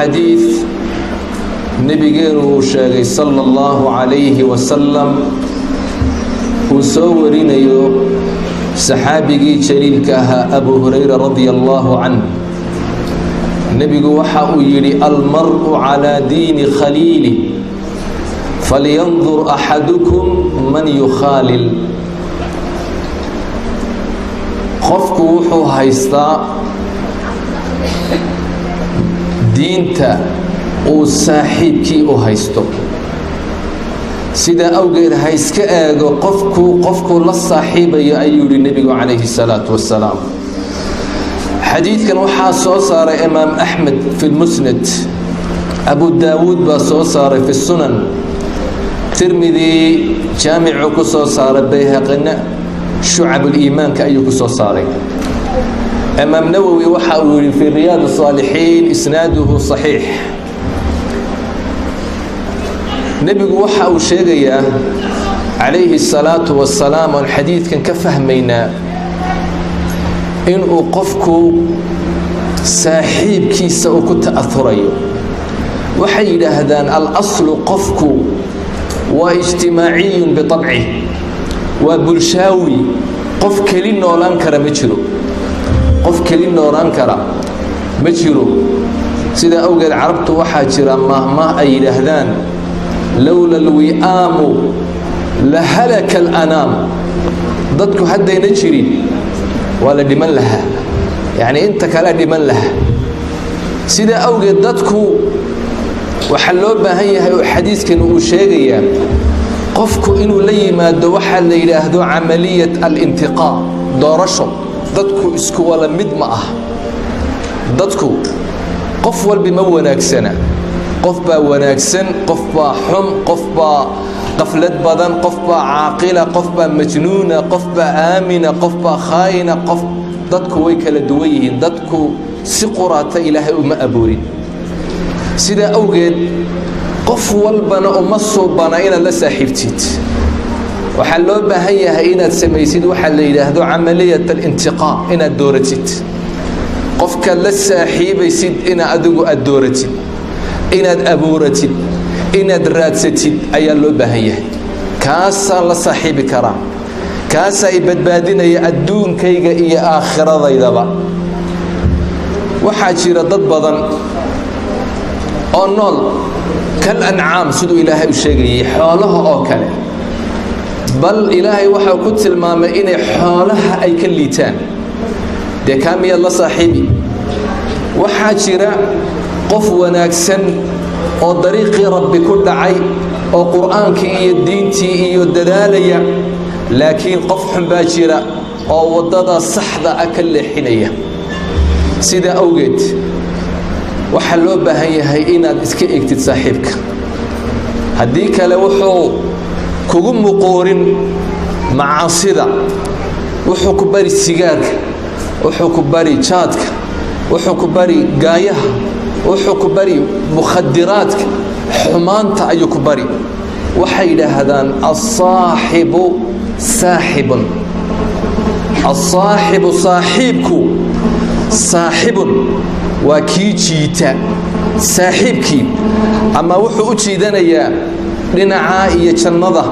xadiid nebigeenu uu sheegay sala allahu calayhi wasalam uu soo warinayo saxaabigii jaliilka ahaa abu hurayra radia allahu canh nebigu waxa uu yidhi almar'u calaa diini khaliilih falyandur axadukum man yukhaalil qofku wuxuu haystaa diinta uu saaxiibkii u haysto sidaa awgeed ha iska eego qofkuu la saaxiibayo ayuu yidhi nebigu calayhi salaatu wasalaam xadiidkan waxaa soo saaray imaam axmed fi lmusnad abu daawuud baa soo saaray fi sunan tirmidi jaamicu ku soo saaray bayhaqina shucabuliimaanka ayuu ku soo saaray imaam nawowi waxa uu yidhi fi riyaad saalixiin isnaaduhu saxiix nebigu waxa uu sheegayaa calayhi salaatu wasalaam oon xadiidkan ka fahmaynaa inuu qofku saaxiibkiisa uu ku ta'ahurayo waxay yidhaahdaan alaslu qofku waa ijtimaaciyun biطabcih waa bulshaawi qof keli noolaan kara ma jiro qof keli noolaan kara ma jiro sidaa awgeed carabtu waxaa jira mahmah ay yidhaahdaan lowla alwi'aamu la halaka alanaam dadku haddayna jirin waa la dhiman lahaa yacni inta kale dhiman lahaa sidaa awgeed dadku waxaa loo baahan yahay oo xadiiskan uu sheegayaa qofku inuu la yimaado waxaa la yidhaahdo camaliyat alintiqaa doorasho dadku isku wala mid ma ah dadku qof walba ma wanaagsana qof baa wanaagsan qof baa xun qof baa qaflad badan qof baa caaqila qof baa majnuuna qof baa aamina qof baa khaayina qof dadku way kala duwan yihiin dadku si quraata ilaahay uma abuurin sidaa awgeed qof walbana uma suubana inaad la saaxiibtid waxaa loo baahan yahay inaad samaysid waxaa la yidhaahdo camaliyat alintiqaa inaad dooratid qofkaad la saaxiibaysid ina adigu aad dooratid inaad abuuratid inaad raadsatid ayaa loo baahan yahay kaasaa la saaxiibi karaa kaasaa i badbaadinaya adduunkayga iyo aakhiradaydaba waxaa jira dad badan oo nool kal ancaam siduu ilaahay u sheegayay xoolaha oo kale bal ilaahay waxaa ku tilmaamay inay xoolaha ay ka liitaan dee kaa miyaad la saaxiibi waxaa jira qof wanaagsan oo dariiqii rabbi ku dhacay oo qur'aankii iyo diintii iyo dadaalaya laakiin qof xun baa jira oo waddada saxda ah ka leexinaya sidaa awgeed waxaa loo baahan yahay inaad iska eegtid saaxiibka haddii kale wuxuu kugu muquurin macaasida wuxuu ku bari sigaarka wuxuu ku bari jaadka wuxuu ku bari gaayaha wuxuu ku bari mukhadiraadka xumaanta ayuu ku bari waxay yidhaahdaan asaaxibu saaxibun asaaxibu saaxiibku saaxibun waa kii jiita saaxiibkii ama wuxuu u jiidanayaa dhinacaa iyo jannada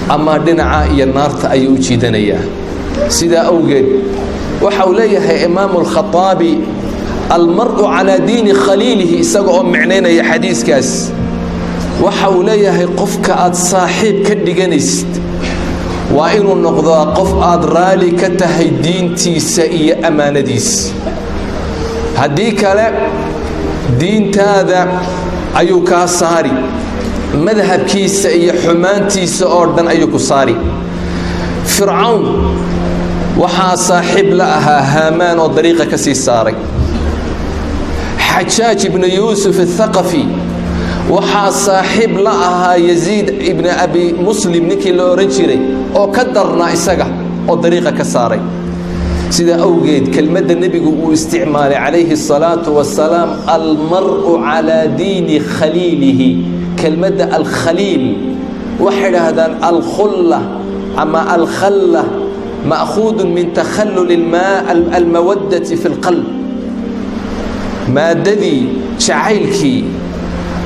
ama dhinacaa iyo naarta ayuu u jiidanayaa sidaa awgeed waxa uu leeyahay imaamu alkhataabi almar'u calaa diini khaliilihi isaga oo micnaynaya xadiiskaas waxa uu leeyahay qofka aad saaxiib ka dhiganaysid waa inuu noqdaa qof aad raali ka tahay diintiisa iyo ammaanadiisa haddii kale diintaada ayuu kaa saari madhabkiisa iyo xumaantiisa oo dhan ayuu ku saari fircawn waxaa saaxiib la ahaa haamaan oo dariiqa ka sii saaray xajaaj ibnu yuusuf athaqafi waxaa saaxiib la ahaa yaziid ibni abi muslim ninkii la ohan jiray oo ka darnaa isaga oo dariiqa ka saaray sidaa awgeed kelmadda nebigu uu isticmaalay calayhi الsalaatu wasalaam almar'u calaa diini khaliilihi kelmadda alkhaliil waxay idhaahdaan alkhulla ama alkhalla ma'khuud min takhallul almawaddati fi اlqalb maaddadii jacaylkii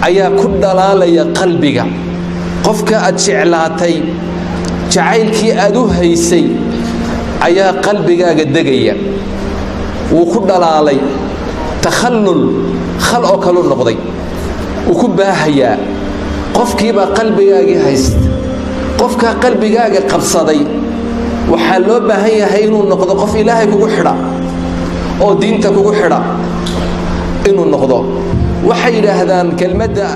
ayaa ku dhalaalaya qalbiga qofka aad jeclaatay jacaylkii aad u haysay ayaa qalbigaaga degaya wuu ku dhalaalay takhallul khal oo kale noqday wuu ku baahayaa qofkiibaa qalbigaagii haysta qofka qalbigaaga qabsaday waxaa loo baahan yahay inuu noqdo qof ilaahay kugu xidha oo diinta kugu xidha inuu noqdo waxay yidhaahdaan kelmadda